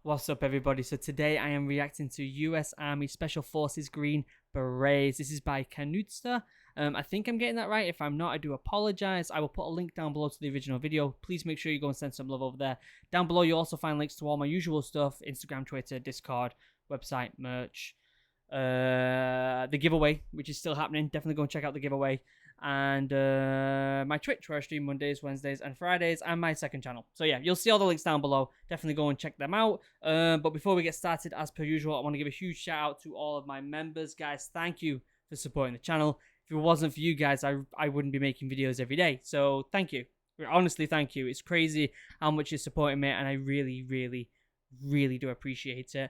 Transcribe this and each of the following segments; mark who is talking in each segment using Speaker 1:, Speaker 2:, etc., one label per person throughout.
Speaker 1: What's up, everybody? So today I am reacting to US Army Special Forces Green Berets. This is by Kanutster. I think I'm getting that right. If I'm not, I do apologize. I will put a link down below to the original video. Please make sure you go and send some love over there. Down below, you'll also find links to all my usual stuff: Instagram, Twitter, Discord, website, merch, the giveaway, which is still happening. Definitely go and check out the giveaway. And my Twitch, where I stream Mondays, Wednesdays, and Fridays, and my second channel. So yeah, you'll see all the links down below. Definitely go and check them out. But before we get started, as per usual, I want to give a huge shout out to all of my members. Guys, thank you for supporting the channel. If it wasn't for you guys, I wouldn't be making videos every day. So thank you. Honestly, thank you. It's crazy how much you're supporting me, and I really do appreciate it.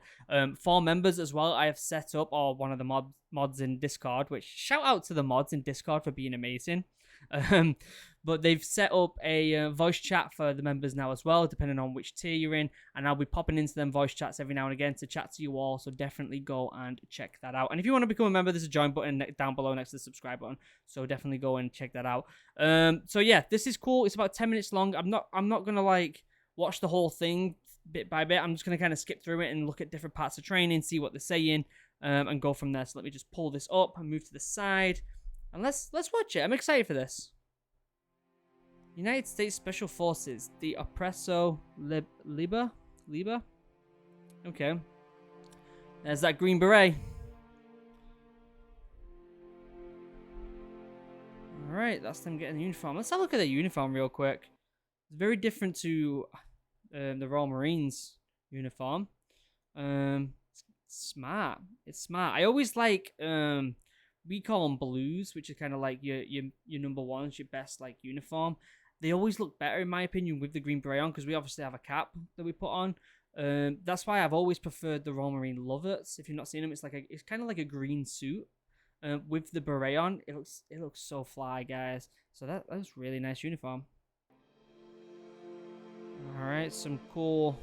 Speaker 1: For members as well, I have set up, or one of the mods in Discord, which shout out to the mods in Discord for being amazing. But they've set up a voice chat for the members now as well, depending on which tier you're in, and I'll be popping into them voice chats every now and again to chat to you all, so definitely go and check that out. And if you want to become a member, there's a join button down below next to the subscribe button, so definitely go and check that out. So yeah, this is cool. It's about 10 minutes long. I'm not gonna like watch the whole thing bit by bit. I'm just going to kind of skip through it and look at different parts of training, see what they're saying, and go from there. So let me just pull this up and move to the side, and let's watch it. I'm excited for this. United States Special Forces, the Oppresso Liber. Okay. There's that Green Beret. Alright, that's them getting the uniform. Let's have a look at their uniform real quick. It's very different to the Royal Marines uniform. It's smart. It's smart. I always like we call them blues, which are kind of like your number ones, your best like uniform. They always look better in my opinion with the green beret on, because we obviously have a cap that we put on. That's why I've always preferred the Royal Marine Loverts. If you've not seen them, it's kind of like a green suit with the beret on. It looks so fly, guys. So that's really nice uniform. Alright, some cool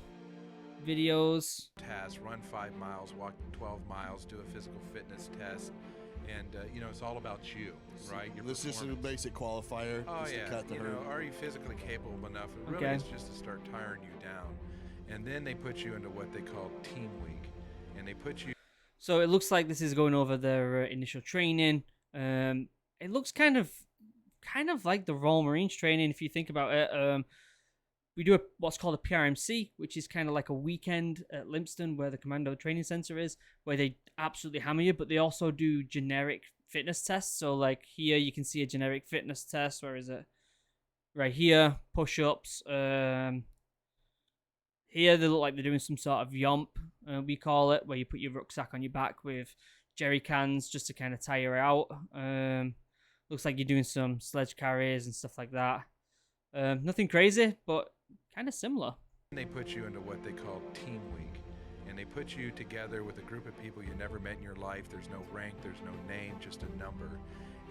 Speaker 1: videos.
Speaker 2: Task, run 5 miles, walk 12 miles, do a physical fitness test, and you know, it's all about you, right?
Speaker 3: This is a basic qualifier.
Speaker 2: Oh yeah, you know, are you physically capable enough? It really is just to start tiring you down. And then they put you into what they call Team Week, and they put you...
Speaker 1: So it looks like this is going over their initial training. It looks kind of like the Royal Marines training, if you think about it. We do what's called a PRMC, which is kind of like a weekend at Limpston, where the Commando Training Center is, where they absolutely hammer you, but they also do generic fitness tests. So like here, you can see a generic fitness test. Where is it? Right here, push-ups. Here, they look like they're doing some sort of yomp, we call it, where you put your rucksack on your back with jerry cans just to kind of tire out. Looks like you're doing some sledge carries and stuff like that. Nothing crazy, but kind of similar.
Speaker 2: They put you into what they call Team Week, and they put you together with a group of people you never met in your life. There's no rank, there's no name, just a number.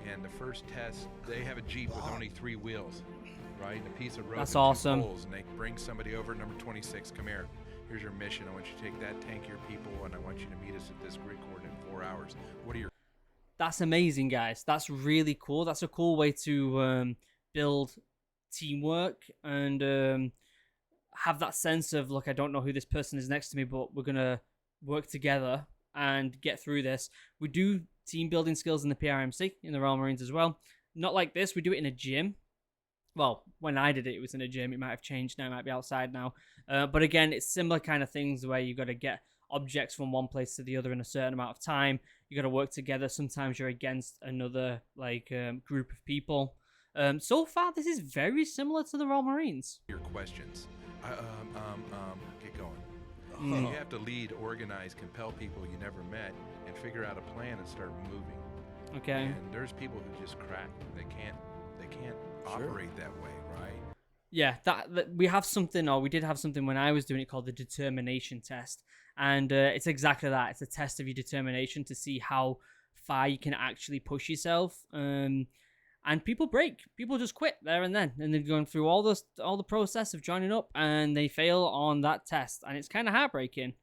Speaker 2: And the first test, they have a Jeep with only 3 wheels, right? And a piece of rope.
Speaker 1: That's
Speaker 2: and 2
Speaker 1: awesome.
Speaker 2: poles, and they bring somebody over, number 26, come here. Here's your mission. I want you to take that, tank your people, and I want you to meet us at this grid coordinate in 4 hours. What are your...
Speaker 1: That's amazing, guys. That's really cool. That's a cool way to build teamwork and have that sense of, look, I don't know who this person is next to me, but we're gonna work together and get through this. We do team building skills in the PRMC in the Royal Marines as well. Not like this. We do it in a gym. Well, when I did it, it was in a gym. It might have changed now. It might be outside now. But again, it's similar kind of things where you got to get objects from one place to the other in a certain amount of time. You got to work together. Sometimes you're against another like group of people. So far, this is very similar to the Royal Marines.
Speaker 2: Your questions. Get going. You have to lead, organize, compel people you never met, and figure out a plan and start moving.
Speaker 1: Okay.
Speaker 2: And there's people who just crack. They can't operate that way, right?
Speaker 1: Yeah, that we have something, or we did have something when I was doing it, called the determination test, and it's exactly that. It's a test of your determination to see how far you can actually push yourself. And people break. People just quit there and then. And they're going through all the process of joining up, and they fail on that test. And it's kind of heartbreaking.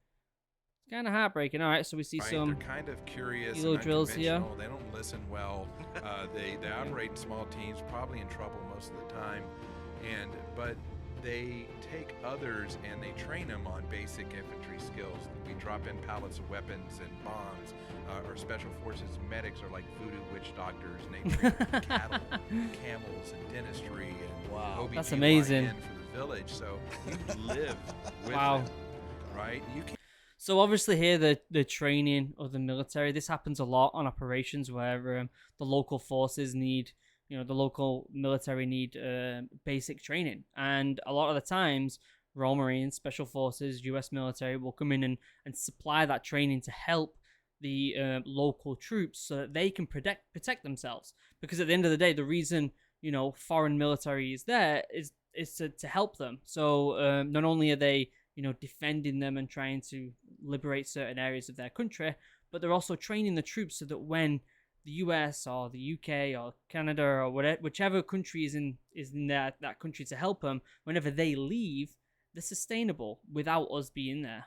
Speaker 1: It's kind of heartbreaking. All right, so we see some...
Speaker 2: They're kind of curious
Speaker 1: and drills here.
Speaker 2: They don't listen well. They operate in small teams, probably in trouble most of the time. But they take others and they train them on basic infantry skills. We drop in pallets of weapons and bombs. Our special forces medics are like voodoo witch doctors, and they treat cattle, camels, and dentistry, and
Speaker 3: Wow.
Speaker 1: That's amazing.
Speaker 2: for the village. So you live with
Speaker 1: Wow.
Speaker 2: them, right? You can
Speaker 1: So obviously here the training of the military, this happens a lot on operations where the local forces need, the local military need basic training, and a lot of the times Royal Marines, Special Forces, US military will come in and supply that training to help the local troops so that they can protect themselves. Because at the end of the day, the reason foreign military is there is to help them. So not only are they defending them and trying to liberate certain areas of their country, but they're also training the troops so that when the US or the UK or Canada or whatever, whichever country is in that country to help them, whenever they leave, they're sustainable without us being there.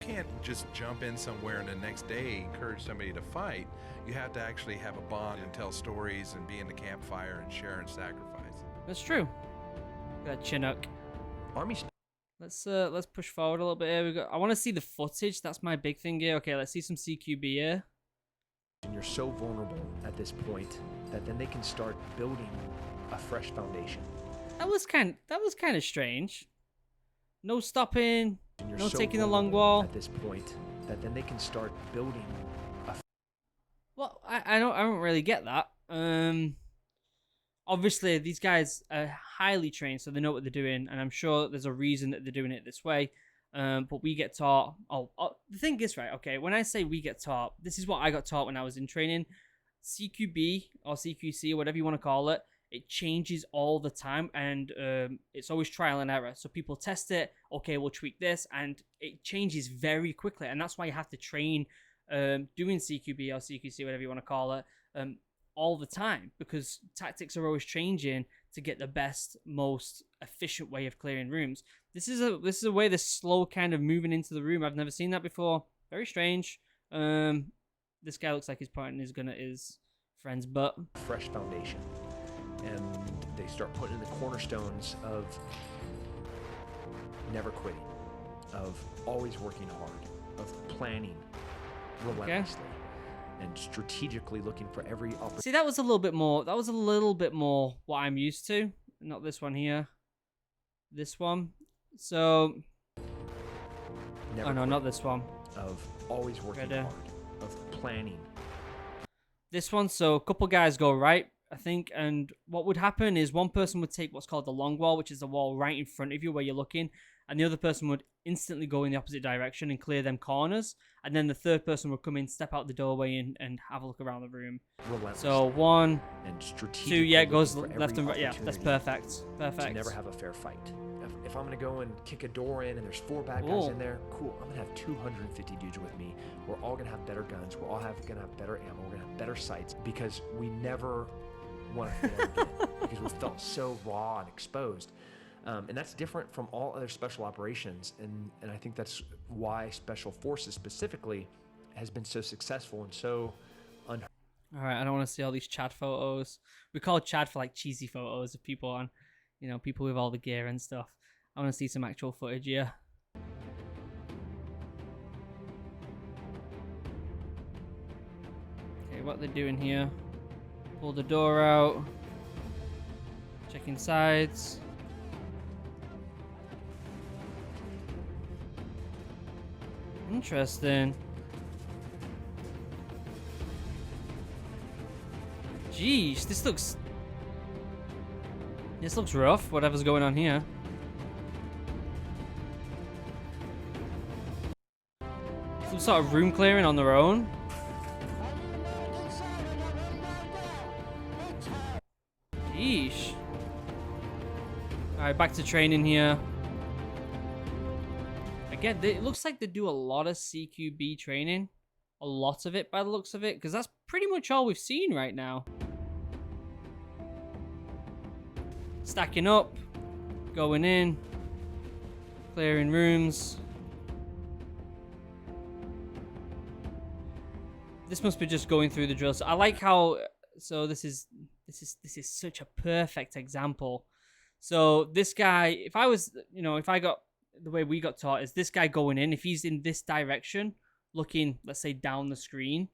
Speaker 2: can't just jump in somewhere and the next day encourage somebody to fight. You have to actually have a bond and tell stories and be in the campfire and share and sacrifice.
Speaker 1: That's true. That Chinook.
Speaker 4: Army.
Speaker 1: Let's push forward a little bit here. I want to see the footage. That's my big thing here. Okay, let's see some CQB here.
Speaker 4: And you're so vulnerable at this point that then they can start building a fresh foundation.
Speaker 1: That was kind of strange. No stopping.
Speaker 4: And you're
Speaker 1: No
Speaker 4: so
Speaker 1: taking the long
Speaker 4: vulnerable
Speaker 1: wall.
Speaker 4: at this point that then they can start building a
Speaker 1: Well, I don't really get that. Obviously these guys are highly trained, so they know what they're doing, and I'm sure there's a reason that they're doing it this way. But we get taught. The thing is, right? Okay, when I say we get taught, this is what I got taught when I was in training. CQB or CQC or whatever you want to call it, it changes all the time, and it's always trial and error. So people test it. Okay, we'll tweak this, and it changes very quickly, and that's why you have to train doing CQB or CQC, whatever you want to call it, all the time, because tactics are always changing to get the best, most efficient way of clearing rooms. This is a way they're slow kind of moving into the room. I've never seen that before. Very strange. This guy looks like he's pointing his gun at his friend's butt.
Speaker 4: fresh foundation. And they start putting in the cornerstones of never quitting, of always working hard, of planning relentlessly, and strategically looking for every opportunity.
Speaker 1: See, that was a little bit more. That was a little bit more what I'm used to. Not this one here. This one. So.
Speaker 4: Never
Speaker 1: Oh no,
Speaker 4: quitting,
Speaker 1: not this one.
Speaker 4: of always working
Speaker 1: Right,
Speaker 4: hard, of planning.
Speaker 1: This one. So a couple guys go right, I think, and what would happen is one person would take what's called the long wall, which is the wall right in front of you where you're looking, and the other person would instantly go in the opposite direction and clear them corners, and then the third person would come in, step out the doorway, and have a look around the room.
Speaker 4: Relentlessly.
Speaker 1: So 1,
Speaker 4: and
Speaker 1: 2,
Speaker 4: strategically
Speaker 1: yeah, it goes
Speaker 4: looking for
Speaker 1: left
Speaker 4: every
Speaker 1: and right. Yeah, that's
Speaker 4: opportunity
Speaker 1: perfect.
Speaker 4: to
Speaker 1: Perfect.
Speaker 4: never have a fair fight. If I'm gonna go and kick a door in and there's 4 bad guys
Speaker 1: Cool.
Speaker 4: in there, cool. I'm gonna have 250 dudes with me. We're all gonna have better guns. We're all gonna have better ammo. We're gonna have better sights, because we never want to fail again, because we felt so raw and exposed. And that's different from all other special operations, and I think that's why Special Forces specifically has been so successful and so
Speaker 1: All right, I don't want to see all these Chad photos. We call Chad for like cheesy photos of people on, people with all the gear and stuff. I want to see some actual footage here. Okay, what they're doing here. Pull the door out. Checking sides. Interesting. Jeez, this looks rough, whatever's going on here. Some sort of room clearing on their own. Jeez. Alright, back to training here. Again, it looks like they do a lot of CQB training. A lot of it by the looks of it, because that's pretty much all we've seen right now. Stacking up, going in, clearing rooms. This must be just going through the drills. I like how, so this is such a perfect example. So this guy, if I was, if I got the way we got taught is this guy going in, if he's in this direction, looking, let's say, down the screen,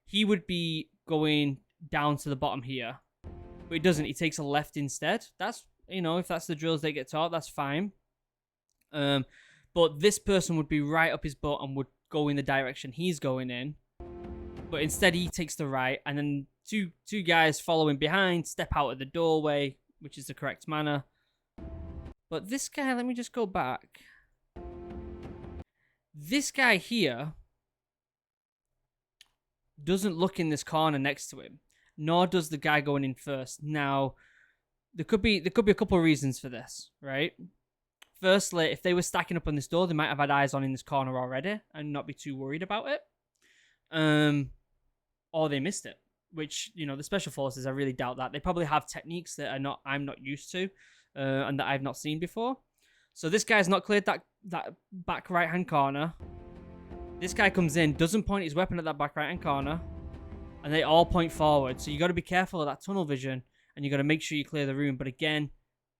Speaker 1: he would be going down to the bottom here. But he doesn't. He takes a left instead. That's, if that's the drills they get taught, that's fine. But this person would be right up his butt and would go in the direction he's going in. But instead, he takes the right, and then two guys following behind step out of the doorway, which is the correct manner. But this guy, let me just go back. This guy here doesn't look in this corner next to him, nor does the guy going in first. Now, there could be a couple of reasons for this, right? Firstly, if they were stacking up on this door, they might have had eyes on in this corner already and not be too worried about it. Or they missed it, which, the special forces, I really doubt that. They probably have techniques that I'm not used to, and that I've not seen before. So this guy's not cleared that back right-hand corner. This guy comes in, doesn't point his weapon at that back right-hand corner, and they all point forward. So you got to be careful of that tunnel vision, and you got to make sure you clear the room. But again,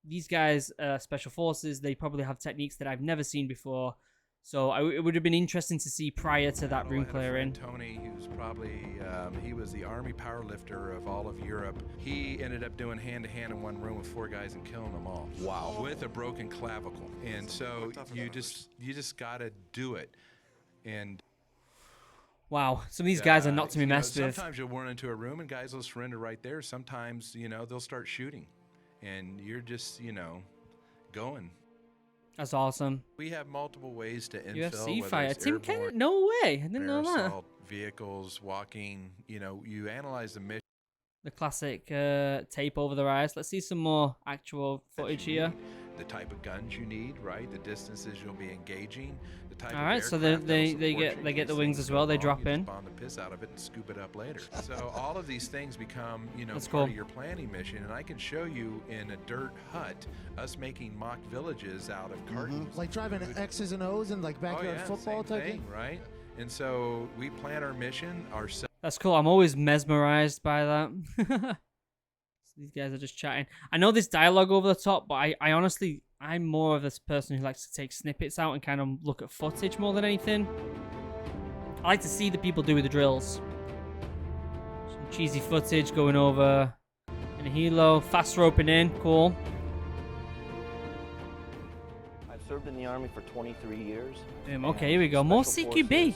Speaker 1: these guys, special forces, they probably have techniques that I've never seen before. So it would have been interesting to see prior to that room clearing.
Speaker 2: Tony, who's probably, he was the army powerlifter of all of Europe. He ended up doing hand-to-hand in one room with 4 guys and killing them all. Wow. With a broken clavicle. And so you just got to do it. And
Speaker 1: wow, some of these guys are not to be messed with.
Speaker 2: Sometimes you'll run into a room and guys will surrender right there. Sometimes, they'll start shooting. And you're just, going.
Speaker 1: That's awesome.
Speaker 2: We have multiple ways to infill.
Speaker 1: UFC fighter. Tim Kennedy? No way. I didn't know that.
Speaker 2: Vehicles, walking, you analyze the mission.
Speaker 1: The classic tape over their eyes. Let's see some more actual footage here.
Speaker 2: The type of guns you need, right? The distances you'll be engaging. The type
Speaker 1: all right, so they get the wings as well. They drop in.
Speaker 2: Bomb the piss out of it and scoop it up later. So all of these things become,
Speaker 1: That's
Speaker 2: part
Speaker 1: cool.
Speaker 2: of your planning mission. And I can show you in a dirt hut us making mock villages out of cartons.
Speaker 5: Like driving X's and O's and like backyard football type thing,
Speaker 2: right? And so we plan our mission ourselves.
Speaker 1: That's cool. I'm always mesmerized by that. So these guys are just chatting. I know this dialogue over the top, but I honestly, I'm more of this person who likes to take snippets out and kind of look at footage more than anything. I like to see the people do the drills. Some cheesy footage going over in a helo, fast roping in, cool.
Speaker 6: I've served in the Army for 23 years.
Speaker 1: Okay, here we go. More CQB.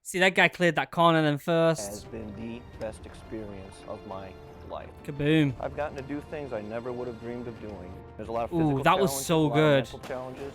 Speaker 1: See, that guy cleared that corner then first.
Speaker 6: Has been the best experience of my life.
Speaker 1: Kaboom.
Speaker 6: I've gotten to do things I never would have dreamed of doing. There's a lot of physical
Speaker 1: Ooh, that was
Speaker 6: challenges,
Speaker 1: so
Speaker 6: a lot of
Speaker 1: good.
Speaker 6: mental challenges.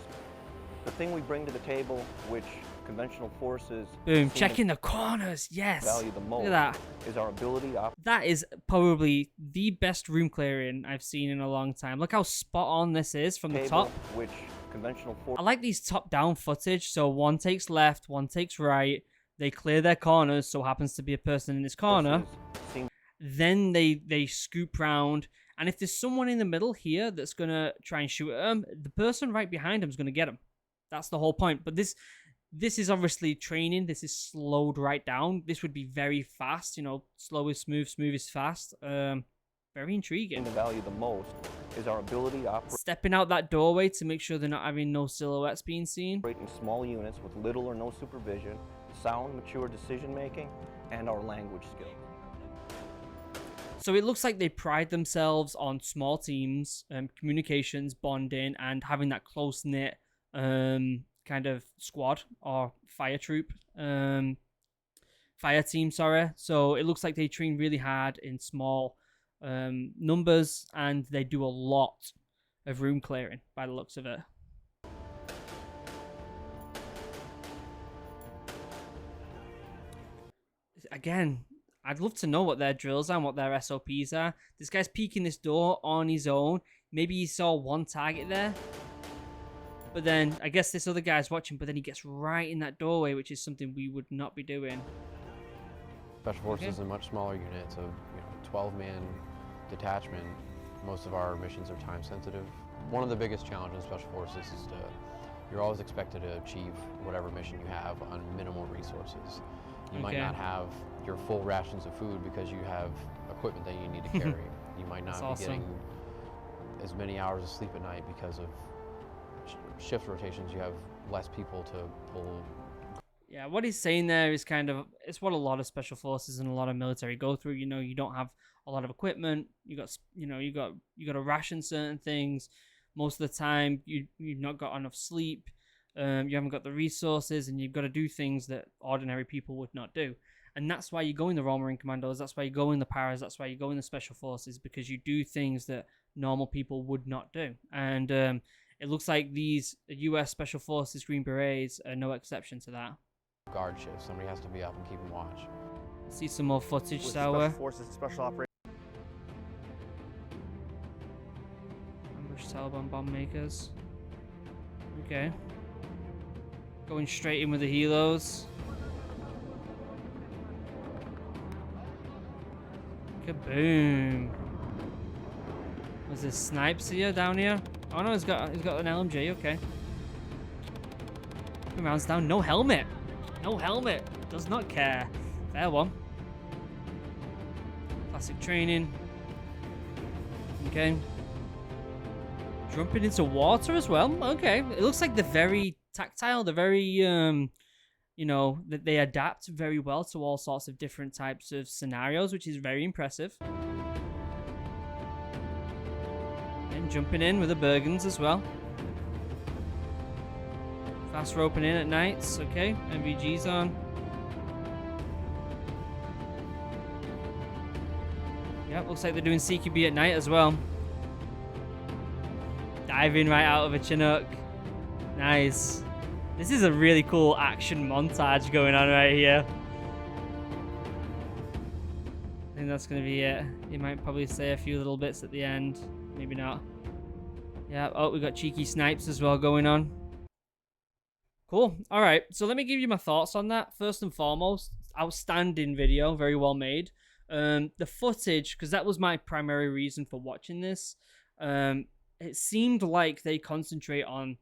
Speaker 6: The thing we bring to the table, which conventional forces
Speaker 1: Boom, checking the corners, yes.
Speaker 6: value the most,
Speaker 1: Look at that.
Speaker 6: is our ability to operate.
Speaker 1: That is probably the best room clearing I've seen in a long time. Look how spot on this is from the top.
Speaker 6: Which conventional
Speaker 1: I
Speaker 6: forces
Speaker 1: like these top-down footage. So one takes left, one takes right. They clear their corners, so happens to be a person in this corner. Then they scoop round. And if there's someone in the middle here that's going to try and shoot at them, the person right behind him is going to get him. That's the whole point. But this is obviously training. This is slowed right down. This would be very fast. Slow is smooth, smooth is fast. Very intriguing.
Speaker 6: to value the most is our ability to operate
Speaker 1: Stepping out that doorway to make sure they're not having no silhouettes being seen.
Speaker 6: in small units with little or no supervision, sound, mature decision making, and our language skills.
Speaker 1: So it looks like they pride themselves on small teams, communications, bonding, and having that close-knit kind of squad or fire troop, fire team, sorry. So it looks like they train really hard in small numbers, and they do a lot of room clearing by the looks of it. Again, I'd love to know what their drills are and what their SOPs are. This guy's peeking this door on his own. Maybe he saw one target there. But then, I guess this other guy's watching, but then he gets right in that doorway, which is something we would not be doing.
Speaker 7: Special Forces is a much smaller unit. It's a 12-man detachment. Most of our missions are time sensitive. One of the biggest challenges in Special Forces is you're always expected to achieve whatever mission you have on minimal resources. You might not have your full rations of food because you have equipment that you need to carry. You might not be getting as many hours of sleep at night because of shift rotations. You have less people to pull.
Speaker 1: Yeah, what he's saying there is kind of, it's what a lot of special forces and a lot of military go through. You know, you don't have a lot of equipment. You got to ration certain things. Most of the time, you've not got enough sleep. You haven't got the resources, and you've got to do things that ordinary people would not do. And that's why you go in the Royal Marine Commandos. That's why you go in the Paras. That's why you go in the Special Forces, because you do things that normal people would not do. And it looks like these US Special Forces Green Berets are no exception to that.
Speaker 7: Guard shift. Somebody has to be up and keeping watch.
Speaker 1: See some more footage,
Speaker 8: With
Speaker 1: Sour.
Speaker 8: Special Forces, Special Operations.
Speaker 1: Ambush Taliban bomb makers. Okay. Going straight in with the helos. Kaboom. Was there snipes here, down here? Oh no, he's got an LMG, okay. 2 rounds down, no helmet. No helmet. Does not care. Fair one. Classic training. Okay. Jumping into water as well. Okay. It looks like they're very tactile. They're very, you know, that they adapt very well to all sorts of different types of scenarios, which is very impressive. And jumping in with the Bergens as well. Fast roping in at nights. Okay. MVG's on. Yep, looks like they're doing CQB at night as well. Diving right out of a Chinook. Nice. This is a really cool action montage going on right here. I think that's going to be it. He might probably say a few little bits at the end. Maybe not. Yeah, oh, we got cheeky snipes as well going on. Cool. All right, so let me give you my thoughts on that. First and foremost, outstanding video, very well made. The footage, because that was my primary reason for watching this. It seemed like they concentrate on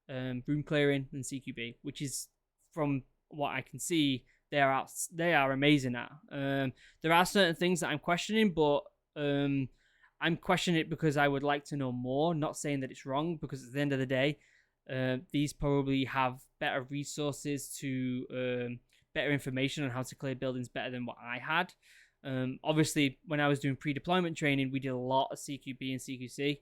Speaker 1: room clearing and CQB, which is, from what I can see, they are amazing at. There are certain things that I'm questioning, but I'm questioning it because I would like to know more. Not saying that it's wrong, because at the end of the day, these probably have better resources to better information on how to clear buildings better than what I had. Obviously, when I was doing pre-deployment training, we did a lot of CQB and CQC.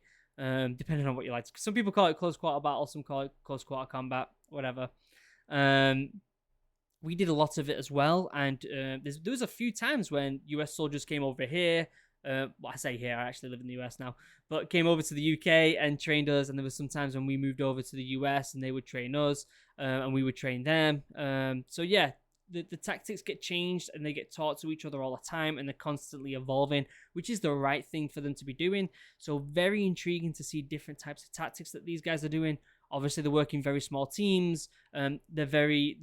Speaker 1: Depending on what you like. Some people call it close quarter battle, some call it close quarter combat, whatever. We did a lot of it as well, and there was a few times when US soldiers came over here. Well, I say here, I actually live in the US now, but came over to the UK and trained us, and there was some times when we moved over to the US and they would train us, and we would train them. So yeah, the tactics get changed and they get taught to each other all the time, and they're constantly evolving, which is the right thing for them to be doing. So very intriguing to see different types of tactics that these guys are doing. Obviously, they're working very small teams. They're very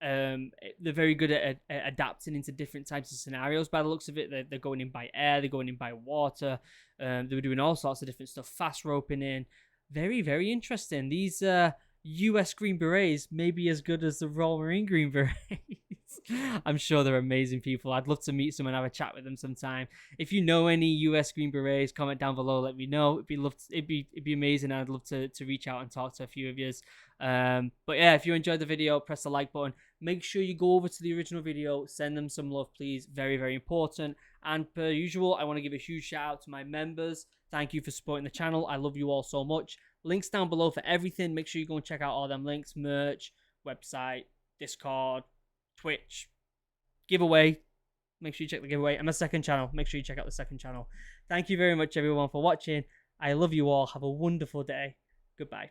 Speaker 1: good at adapting into different types of scenarios. By the looks of it, they're going in by air, they're going in by water. They were doing all sorts of different stuff, fast roping in. Very, very interesting. These US Green Berets may be as good as the Royal Marine Green Berets. I'm sure they're amazing people. I'd love to meet some and have a chat with them sometime. If you know any US Green Berets, comment down below, let me know. It'd be amazing. I'd love to reach out and talk to a few of yous. But yeah, if you enjoyed the video, press the like button. Make sure you go over to the original video, send them some love, please. Very, very important. And per usual, I want to give a huge shout out to my members. Thank you for supporting the channel. I love you all so much. Links down below for everything. Make sure you go and check out all them links. Merch, website, Discord, Twitch, giveaway. Make sure you check the giveaway. And my second channel. Make sure you check out the second channel. Thank you very much, everyone, for watching. I love you all. Have a wonderful day. Goodbye.